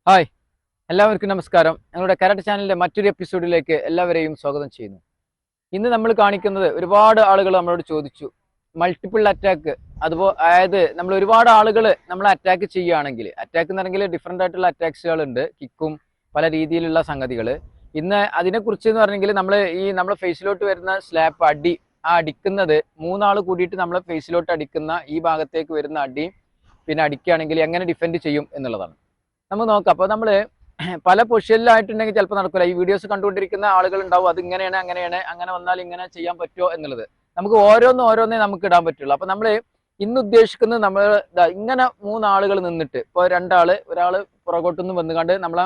Hi എല്ലാവർക്കും നമസ്കാരം. ഞങ്ങളുടെ കരാട്ടെ ചാനലിന്റെ മറ്റൊരു എപ്പിസോഡിലേക്ക് എല്ലാവരെയും സ്വാഗതം ചെയ്യുന്നു. ഇന്ന് നമ്മൾ കാണിക്കുന്നത് ഒരുപാട് ആളുകൾ നമ്മളോട് ചോദിച്ചു മൾട്ടിപ്പിൾ അറ്റാക്ക്. അതുപോലെ അതായത് നമ്മൾ ഒരുപാട് ആളുകൾ നമ്മളെ അറ്റാക്ക് ചെയ്യുകയാണെങ്കിൽ അറ്റാക്ക് എന്ന് പറഞ്ഞെങ്കിൽ ഡിഫറെൻ്റ് ആയിട്ടുള്ള അറ്റാക്സുകൾ ഉണ്ട്, കിക്കും പല രീതിയിലുള്ള സംഗതികൾ. ഇന്ന് അതിനെക്കുറിച്ച് എന്ന് പറഞ്ഞെങ്കിൽ നമ്മളെ ഫേസിലോട്ട് വരുന്ന സ്ലാപ്പ് അടി, ആ അടിക്കുന്നത് മൂന്നാൾ കൂടിയിട്ട് നമ്മളെ ഫേസിലോട്ട് അടിക്കുന്ന ഈ ഭാഗത്തേക്ക് വരുന്ന അടി പിന്നെ അടിക്കുകയാണെങ്കിൽ എങ്ങനെ ഡിഫെൻഡ് ചെയ്യും എന്നുള്ളതാണ് നമുക്ക് നോക്കാം. അപ്പോൾ നമ്മൾ പല പൊസിഷനിലായിട്ടുണ്ടെങ്കിൽ ചിലപ്പോൾ നടക്കില്ല. ഈ വീഡിയോസ് കണ്ടുകൊണ്ടിരിക്കുന്ന ആളുകൾ ഉണ്ടാവും അത് ഇങ്ങനെയാണ് അങ്ങനെയാണ് അങ്ങനെ വന്നാൽ ഇങ്ങനെ ചെയ്യാൻ പറ്റുമോ എന്നുള്ളത്. നമുക്ക് ഓരോന്നേ നമുക്ക് ഇടാൻ പറ്റുള്ളൂ. അപ്പോൾ നമ്മൾ ഇന്ന് ഉദ്ദേശിക്കുന്നത് നമ്മൾ ഇങ്ങനെ മൂന്നാളുകൾ നിന്നിട്ട് ഇപ്പോൾ ഒരാൾ പുറകോട്ടൊന്നും വന്നുകൊണ്ട് നമ്മളെ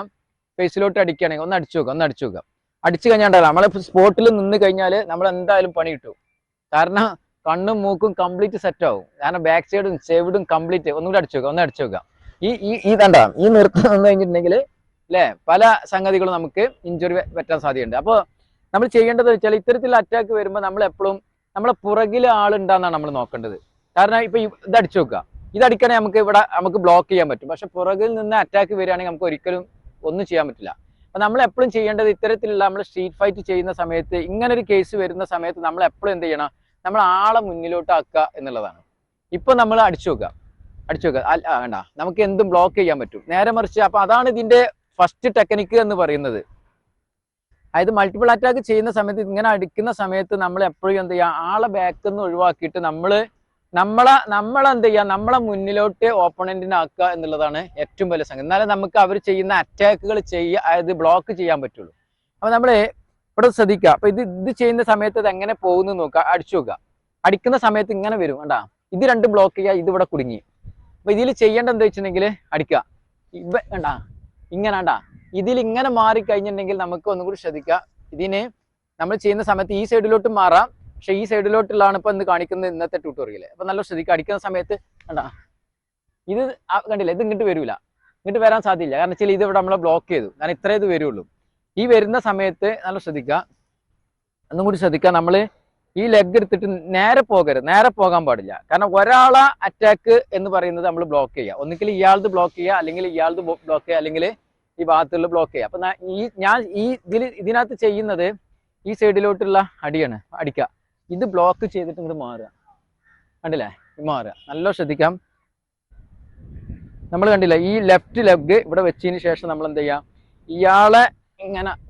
ഫേസിലോട്ട് അടിക്കുകയാണെങ്കിൽ ഒന്ന് അടിച്ചു നോക്കുക. അടിച്ചു കഴിഞ്ഞാൽ നമ്മളെ സ്പോട്ടിൽ നിന്ന് കഴിഞ്ഞാൽ നമ്മൾ എന്തായാലും പണി കിട്ടും. കാരണം കണ്ണും മൂക്കും കംപ്ലീറ്റ് സെറ്റ് ആവും. കാരണം ബാക്ക് സൈഡും സൈഡും കംപ്ലീറ്റ് ഒന്നുകൂടി അടിച്ചു നോക്കുക. ഈ നിർത്തം വന്നു കഴിഞ്ഞിട്ടുണ്ടെങ്കിൽ അല്ലേ പല സംഗതികളും നമുക്ക് ഇഞ്ചുറി പറ്റാൻ സാധ്യതയുണ്ട്. അപ്പോൾ നമ്മൾ ചെയ്യേണ്ടത് വെച്ചാൽ ഇത്തരത്തിലുള്ള അറ്റാക്ക് വരുമ്പോൾ നമ്മൾ എപ്പോഴും നമ്മളെ പുറകിൽ ആളുണ്ടാന്നാണ് നമ്മൾ നോക്കേണ്ടത്. കാരണം ഇപ്പൊ ഇത് അടിച്ചു നോക്കുക, ഇതടിക്കണമെങ്കിൽ നമുക്ക് ബ്ലോക്ക് ചെയ്യാൻ പറ്റും. പക്ഷെ പുറകിൽ നിന്ന് അറ്റാക്ക് വരികയാണെങ്കിൽ നമുക്ക് ഒരിക്കലും ഒന്നും ചെയ്യാൻ പറ്റില്ല. അപ്പൊ നമ്മൾ എപ്പോഴും ചെയ്യേണ്ടത് ഇത്തരത്തിലുള്ള നമ്മൾ സ്ട്രീറ്റ് ഫൈറ്റ് ചെയ്യുന്ന സമയത്ത് ഇങ്ങനൊരു കേസ് വരുന്ന സമയത്ത് നമ്മൾ എപ്പോഴും എന്ത് ചെയ്യണം, നമ്മൾ ആളെ മുന്നിലോട്ട് ആക്കുക എന്നുള്ളതാണ്. ഇപ്പൊ നമ്മൾ അടിച്ചു നോക്കുക വേണ്ട, നമുക്ക് എന്തും ബ്ലോക്ക് ചെയ്യാൻ പറ്റും. നേരെ മറിച്ച് അപ്പൊ അതാണ് ഇതിന്റെ ഫസ്റ്റ് ടെക്നിക്ക് എന്ന് പറയുന്നത്. അതായത് മൾട്ടിപ്പിൾ അറ്റാക്ക് ചെയ്യുന്ന സമയത്ത് ഇങ്ങനെ അടിക്കുന്ന സമയത്ത് നമ്മൾ എപ്പോഴും എന്ത് ചെയ്യുക, ആളെ ബാക്കിൽ നിന്ന് ഒഴിവാക്കിയിട്ട് നമ്മളെന്ത് ചെയ്യുക, നമ്മളെ മുന്നിലോട്ട് ഓപ്പണന്റിനെ ആക്കുക എന്നുള്ളതാണ് ഏറ്റവും വലിയ സംഗതി. എന്നാലും നമുക്ക് അവർ ചെയ്യുന്ന അറ്റാക്കുകൾ അതായത് ബ്ലോക്ക് ചെയ്യാൻ പറ്റുള്ളൂ. അപ്പൊ നമ്മൾ ഇവിടെ ശ്രദ്ധിക്കുക. അപ്പൊ ഇത് ചെയ്യുന്ന സമയത്ത് ഇത് എങ്ങനെ പോകുന്നു നോക്കുക, അടിച്ചു നോക്കുക. അടിക്കുന്ന സമയത്ത് ഇങ്ങനെ വരും കണ്ടാ, ഇത് രണ്ടും ബ്ലോക്ക് ചെയ്യുക, ഇത് ഇവിടെ കുടുങ്ങി. അപ്പൊ ഇതിൽ ചെയ്യേണ്ട എന്താ വെച്ചിട്ടുണ്ടെങ്കിൽ അടിക്കുക, കണ്ടാ ഇങ്ങനെ കണ്ടാ, ഇതിൽ ഇങ്ങനെ മാറി കഴിഞ്ഞിട്ടുണ്ടെങ്കിൽ നമുക്ക് ഒന്നും കൂടി ശ്രദ്ധിക്കുക. ഇതിന് നമ്മൾ ചെയ്യുന്ന സമയത്ത് ഈ സൈഡിലോട്ട് മാറാം, പക്ഷെ ഈ സൈഡിലോട്ടുള്ളതാണ് ഇപ്പൊ ഇന്ന് കാണിക്കുന്നത് ഇന്നത്തെ ട്യൂട്ടോറിയൽ. അപ്പൊ നല്ല ശ്രദ്ധിക്കുക. അടിക്കുന്ന സമയത്ത് കണ്ടാ ഇത് കണ്ടില്ല, ഇത് ഇങ്ങോട്ട് വരാൻ സാധ്യതയില്ല. കാരണം വെച്ചാൽ ഇത് ഇവിടെ നമ്മളെ ബ്ലോക്ക് ചെയ്തു. കാരണം ഇത്രേ ഇത് വരുള്ളൂ. ഈ വരുന്ന സമയത്ത് നല്ല ശ്രദ്ധിക്കുക, ഒന്നും കൂടി ശ്രദ്ധിക്കുക. നമ്മൾ ഈ ലെഗ് എടുത്തിട്ട് നേരെ പോകാൻ പാടില്ല. കാരണം ഒരാളെ അറ്റാക്ക് എന്ന് പറയുന്നത് നമ്മൾ ബ്ലോക്ക് ചെയ്യുക. ഒന്നുകിൽ ഇയാളത് ബ്ലോക്ക് ചെയ്യുക, അല്ലെങ്കിൽ ഇയാളത് ബ്ലോക്ക് ചെയ്യുക, അല്ലെങ്കിൽ ഈ ഭാഗത്തുള്ള ബ്ലോക്ക് ചെയ്യുക. അപ്പൊ ഞാൻ ഇതിനകത്ത് ചെയ്യുന്നത് ഈ സൈഡിലോട്ടുള്ള അടിയാണ്, അടിക്കുക. ഇത് ബ്ലോക്ക് ചെയ്തിട്ട് ഇങ്ങോട്ട് മാറുക, കണ്ടില്ലേ, മാറുക. നല്ല ശ്രദ്ധിക്കാം. നമ്മൾ കണ്ടില്ല, ഈ ലെഫ്റ്റ് ലെഗ് ഇവിടെ വെച്ചതിന് ശേഷം നമ്മൾ എന്ത് ചെയ്യാം, ഇയാളെ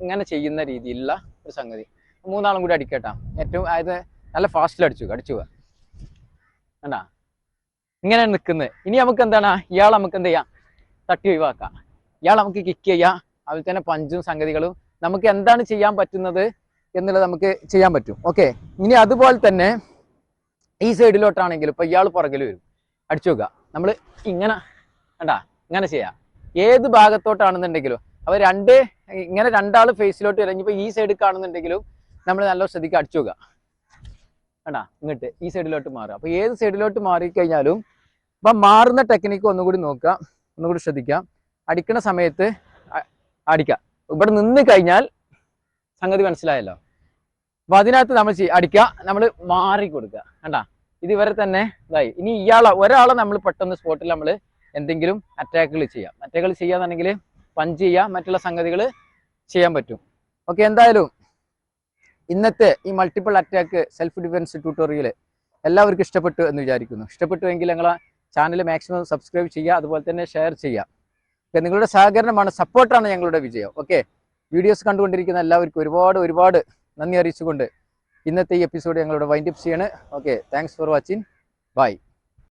ഇങ്ങനെ ചെയ്യുന്ന രീതിയിലുള്ള ഒരു സംഗതി. മൂന്നാളും കൂടി അടിക്കട്ടാ. ഏറ്റവും അതായത് നല്ല ഫാസ്റ്റിൽ അടിച്ചു കണ്ടാ, ഇങ്ങനെ നിൽക്കുന്നത്. ഇനി നമുക്ക് എന്താണ്, ഇയാൾ നമുക്ക് എന്ത് ചെയ്യാം, തട്ടി ഒഴിവാക്കാം. ഇയാൾ നമുക്ക് കിക്ക് ചെയ്യാം. അതുപോലെ തന്നെ പഞ്ചും സംഗതികളും നമുക്ക് എന്താണ് ചെയ്യാൻ പറ്റുന്നത് എന്നുള്ളത് നമുക്ക് ചെയ്യാൻ പറ്റും. ഓക്കെ, ഇനി അതുപോലെ തന്നെ ഈ സൈഡിലോട്ടാണെങ്കിൽ ഇപ്പൊ ഇയാൾ പുറകിൽ വരും, അടിച്ചു നോക്കുക. നമ്മൾ ഇങ്ങനെ കണ്ടാ, ഇങ്ങനെ ചെയ്യാം. ഏത് ഭാഗത്തോട്ടാണെന്നുണ്ടെങ്കിലും അവർ ഇങ്ങനെ രണ്ടാൾ ഫേസിലോട്ട് ഇറങ്ങിയപ്പോൾ ഈ സൈഡിൽ കാണുന്നുണ്ടെങ്കിലും നമ്മൾ നല്ല ശ്രദ്ധിക്കുക, അടിച്ചു നോക്കുക. കണ്ടാ, ഇങ്ങോട്ട് ഈ സൈഡിലോട്ട് മാറുക. അപ്പൊ ഏത് സൈഡിലോട്ട് മാറിക്കഴിഞ്ഞാലും അപ്പൊ മാറുന്ന ടെക്നിക്ക് ഒന്നുകൂടി നോക്കുക, ഒന്നുകൂടി ശ്രദ്ധിക്കുക. അടിക്കുന്ന സമയത്ത് അടിക്കുക. ഇവിടെ നിന്ന് കഴിഞ്ഞാൽ സംഗതി മനസ്സിലായല്ലോ. അപ്പൊ അതിനകത്ത് നമ്മൾ അടിക്കുക, നമ്മൾ മാറി കൊടുക്കുക. കണ്ടാ, ഇത് ഇവരെ തന്നെ ഇതായി. ഇനി ഒരാളെ നമ്മൾ പെട്ടെന്ന് സ്പോട്ടിൽ നമ്മൾ എന്തെങ്കിലും അറ്റാക്കുകൾ ചെയ്യാന്നുണ്ടെങ്കിൽ പഞ്ച് ചെയ്യുക, മറ്റുള്ള സംഗതികൾ ചെയ്യാൻ പറ്റും. ഓക്കെ, എന്തായാലും ഇന്നത്തെ ഈ multiple attack self defence tutorial എല്ലാവർക്കും ഇഷ്ടപ്പെട്ടു എന്ന് വിചാരിക്കുന്നു. ഇഷ്ടപ്പെട്ടുവെങ്കിൽ ഞങ്ങളെ ചാനൽ മാക്സിമം സബ്സ്ക്രൈബ് ചെയ്യുക, അതുപോലെ തന്നെ ഷെയർ ചെയ്യുക. നിങ്ങളുടെ സഹകരണമാണ്, സപ്പോർട്ടാണ് ഞങ്ങളുടെ വിജയം. ഓക്കെ, വീഡിയോസ് കണ്ടുകൊണ്ടിരിക്കുന്ന എല്ലാവർക്കും ഒരുപാട് നന്ദി അറിയിച്ചുകൊണ്ട് ഇന്നത്തെ ഈ എപ്പിസോഡ് ഞങ്ങളുടെ വൈൻഡപ്പ് ചെയ്യാണ്. Okay, thanks for watching. By.